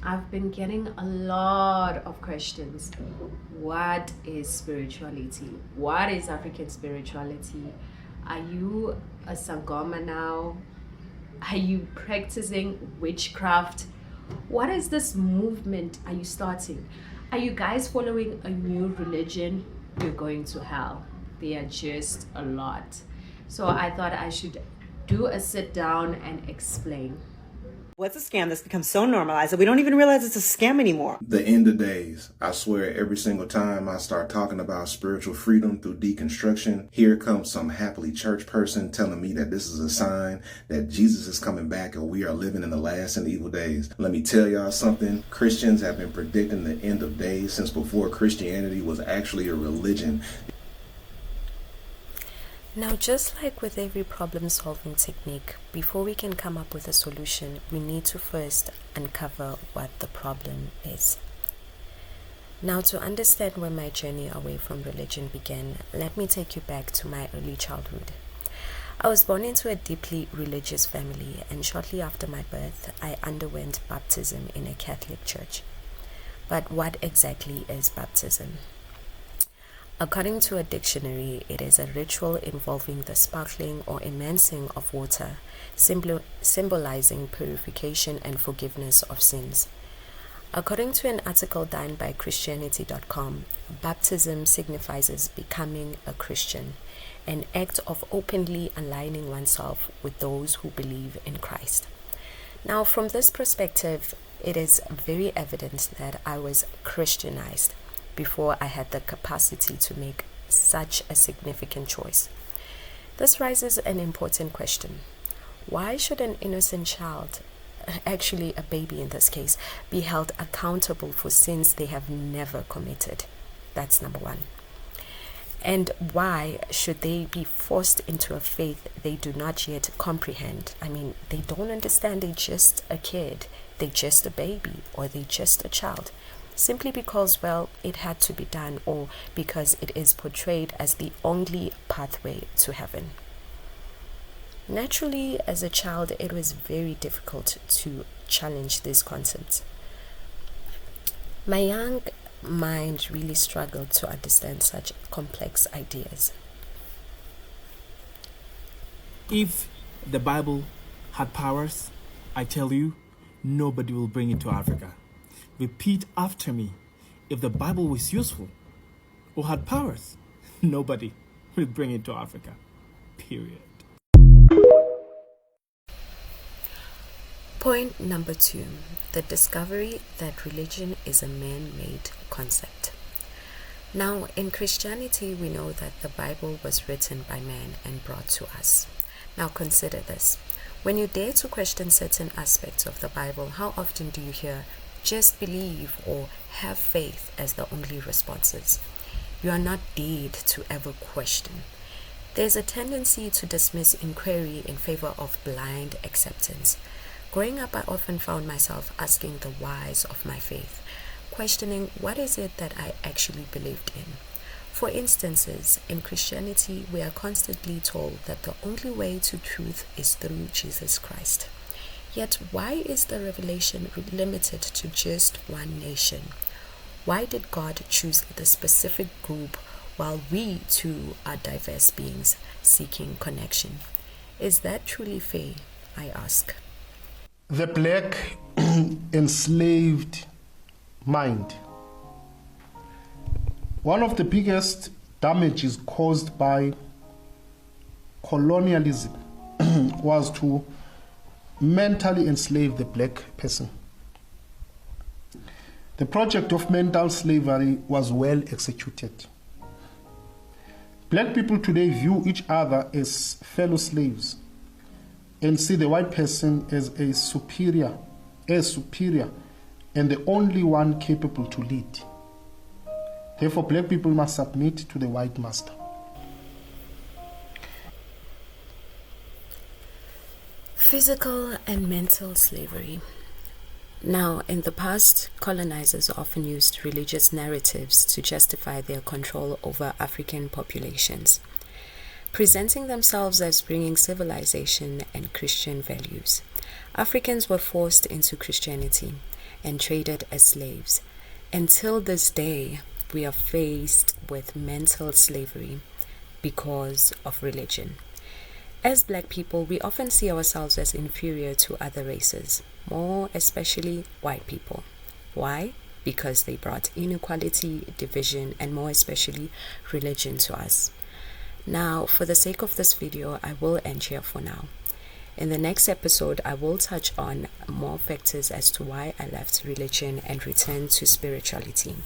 I've been getting a lot of questions. What is spirituality? What is African spirituality? Are you a Sangoma now? Are you practicing witchcraft? What is this movement are you starting? Are you guys following a new religion? You're going to hell. They are just a lot. So I thought I should do a sit down and explain. What's a scam that's become so normalized that we don't even realize it's a scam anymore? The end of days. I swear every single time I start talking about spiritual freedom through deconstruction, here comes some happily church person telling me that this is a sign that Jesus is coming back and we are living in the last and evil days. Let me tell y'all something. Christians have been predicting the end of days since before Christianity was actually a religion. Now, just like with every problem-solving technique, before we can come up with a solution, we need to first uncover what the problem is. Now, to understand where my journey away from religion began, let me take you back to my early childhood. I was born into a deeply religious family, and shortly after my birth, I underwent baptism in a Catholic church. But what exactly is baptism? According to a dictionary, it is a ritual involving the sparkling or immersing of water, symbolizing purification and forgiveness of sins. According to an article done by Christianity.com, baptism signifies becoming a Christian, an act of openly aligning oneself with those who believe in Christ. Now, from this perspective, it is very evident that I was Christianized before I had the capacity to make such a significant choice. This raises an important question. Why should an innocent child, actually a baby in this case, be held accountable for sins they have never committed? That's number one. And why should they be forced into a faith they do not yet comprehend? I mean, they don't understand. They're just a kid. They're just a baby, or they're just a child. Simply because, well, it had to be done, or because it is portrayed as the only pathway to heaven. Naturally, as a child, it was very difficult to challenge these concepts. My young mind really struggled to understand such complex ideas. If the Bible had powers, I tell you, nobody will bring it to Africa. Repeat after me. If the Bible was useful or had powers, nobody will bring it to Africa. Period. Point number 2, the discovery that religion is a man-made concept. Now, in Christianity, we know that the Bible was written by man and brought to us. Now, consider this. When you dare to question certain aspects of the Bible, how often do you hear, just believe or have faith as the only responses? You are not dared to ever question. There's a tendency to dismiss inquiry in favor of blind acceptance. Growing up, I often found myself asking the whys of my faith, questioning what is it that I actually believed in. For instances, in Christianity, we are constantly told that the only way to truth is through Jesus Christ. Yet, why is the revelation limited to just one nation? Why did God choose the specific group while we too are diverse beings seeking connection? Is that truly fair, I ask? The black enslaved mind. One of the biggest damages caused by colonialism was to mentally enslave the black person. The project of mental slavery was well executed. Black people today view each other as fellow slaves and see the white person as superior, and the only one capable to lead. Therefore, black people must submit to the white master. Physical and mental slavery. Now, in the past, colonizers often used religious narratives to justify their control over African populations, presenting themselves as bringing civilization and Christian values. Africans were forced into Christianity, and traded as slaves. Until this day, we are faced with mental slavery because of religion. As Black people, we often see ourselves as inferior to other races, more especially white people. Why? Because they brought inequality, division, and more especially religion to us. Now, for the sake of this video, I will end here for now. In the next episode, I will touch on more factors as to why I left religion and returned to spirituality.